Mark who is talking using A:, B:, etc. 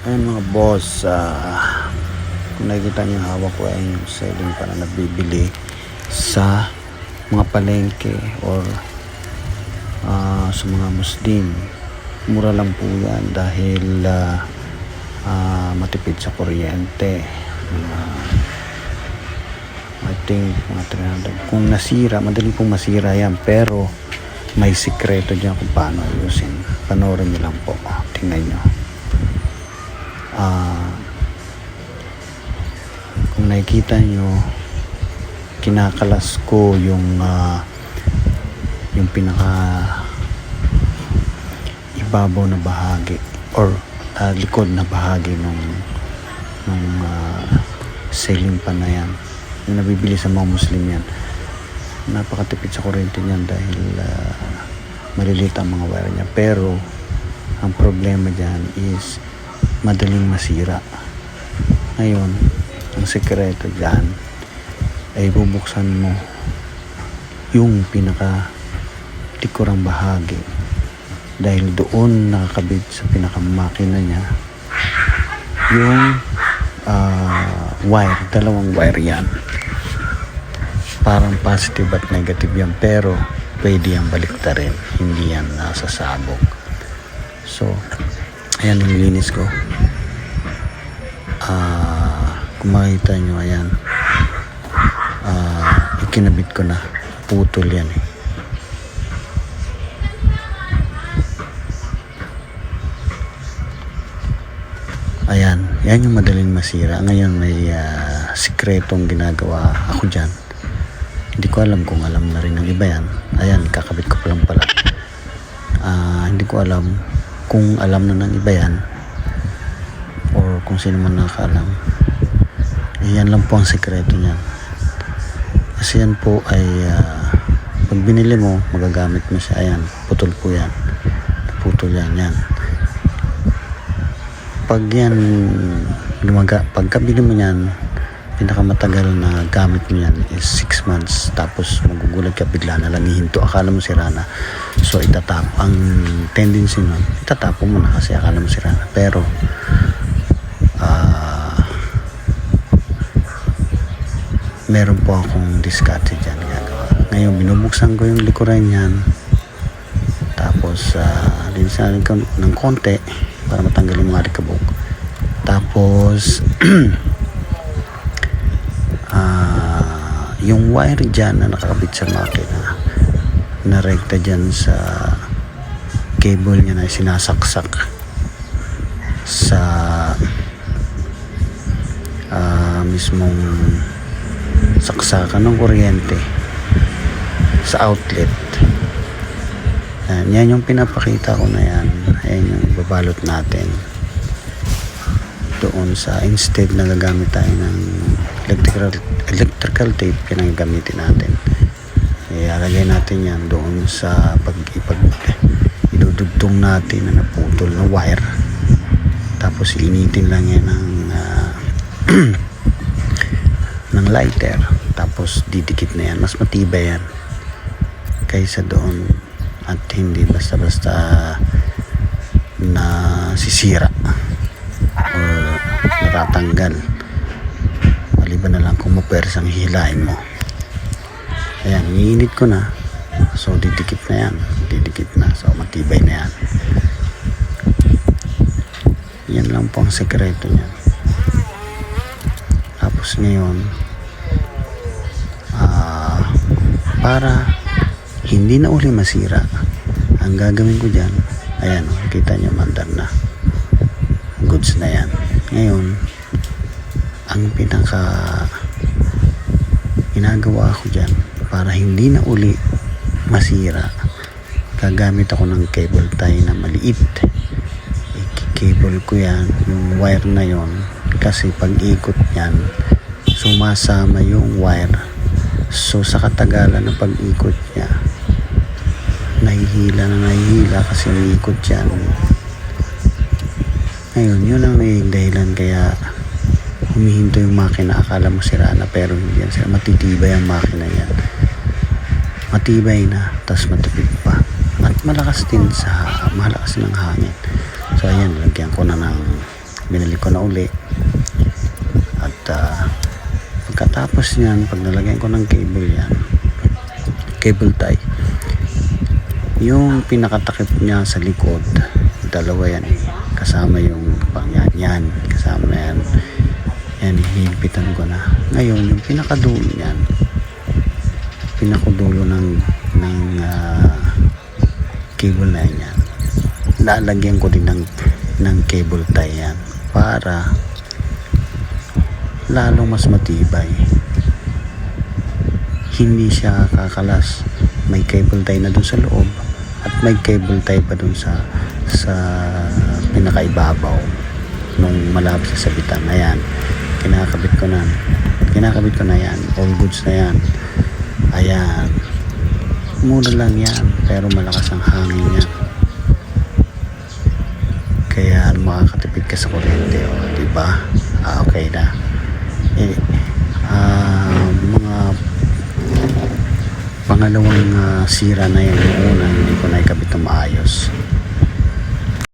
A: Ayan mga boss, kung nakikita niyo hawak ko ay yung selling pa na nabibili sa mga palengke or sa mga Muslim. Mura lang po yan dahil matipid sa kuryente. I think mga 300. Kung nasira, madali pong masira yan, pero may sikreto dyan kung paano ayusin. Panoorin niyo lang po, tingnan nyo. Kung nakikita nyo, kinakalas ko yung pinaka ibabaw na bahagi or likod na bahagi nung ceiling pan na yan, yung nabibili sa mga Muslim yan. Napakatipid sa kuryente niyan dahil maliliit ang mga wire niya, pero ang problema dyan is madaling masira. Ngayon, ang sekreto dyan ay bubuksan mo yung pinaka tikurang bahagi dahil doon nakakabit sa pinakamakina niya yung wire, dalawang wire yan. Parang positive at negative yan, pero pwede yan baliktarin, hindi yan nasasabog. So ayan yung linis ko. Kung makita nyo, ayan, ikinabit ko na, putol yan eh. Ayan, yan yung madaling masira. Ngayon may sikretong ginagawa ako dyan. Hindi ko alam kung alam na rin ng iba yan. Ayan, kakabit ko pa lang pala. Hindi ko alam kung alam na ng iba yan or kung sino man nakakaalam. Yan lang po ang sikreto niyan. Kasi yan po ay pag binili mo, magagamit mo siya. Ayan, putol po yan. Putol yan. Pag yan pagkabili mo yan, pinakamatagal na gamit mo yan is 6 months. Tapos magugulat ka, bigla na lang ihinto, akala mo sira na. So itatap, ang tendency nun, itatapo mo na kasi akala mo sira na. Pero meron po akong diskarte dyan ginagawa. Ngayon binubuksan ko yung likuran yan, tapos linisan ko ng konti para matanggal yung mga alikabok. Tapos yung wire dyan na nakakabit sa makina, na rekta dyan sa cable niya na sinasaksak sa mismong saksakan ng kuryente sa outlet. Yan yung pinapakita ko na yan. Ayan yung babalot natin doon sa, instead na gagamit tayo ng electrical tape, yan ang gamitin natin. Ilalagay natin yan doon sa idudugtong natin na naputol na wire, tapos initin lang yan ng lighter, tapos didikit na yan. Mas matibay yan kaysa doon, at hindi basta-basta na sisira o natatanggal, maliban na lang kung mapersang hilain mo. Ayan, iinit ko na, so didikit na yan, so matibay na yan. Yan lang po ang sekreto niyan. Tapos ngayon, para hindi na uli masira, ang gagawin ko dyan, ayan, kita nyo, mandar na, goods na yan. Ngayon, ang pinaka ginagawa ko dyan para hindi na uli masira, gagamit ako ng cable tie na maliit. I-cable ko yan, yung wire na yon, kasi pag ikot yan, sumasama yung wire. So sa katagalan ng pag-ikot niya, nahihila kasi umiikot yan. Ngayon, yun ang naging dahilan kaya humihinto yung makina. Akala mo sira na, pero hindi yan sira. Matitibay ang makina yan. Matibay na, tas matipid pa. At malakas ng hangin. So ayan, lagyan ko na ng binili ko na uli. At pagkatapos niyan, pag nalagyan ko ng cable yan, cable tie, yung pinakatakip niya sa likod, dalawa yan eh, kasama yung yan, kasama yan, hihigpitan ko na. Ngayon yung pinakadulo niyan, pinakadulo ng cable na yan, lalagyan ko din ng cable tie yan para lalong mas matibay, hindi siya kakalas. May cable tie na dun sa loob at may cable tie pa dun sa pinakaibabaw nung malapit sa sabitan. Ayan, kinakabit ko na yan, all goods na yan. Ayan, mura lang yan pero malakas ang hangin yan, kaya makakatipid ka sa kuryente, diba? Okay na. Mga pangalawang sira na yan, yung una hindi ko na ikabit na maayos.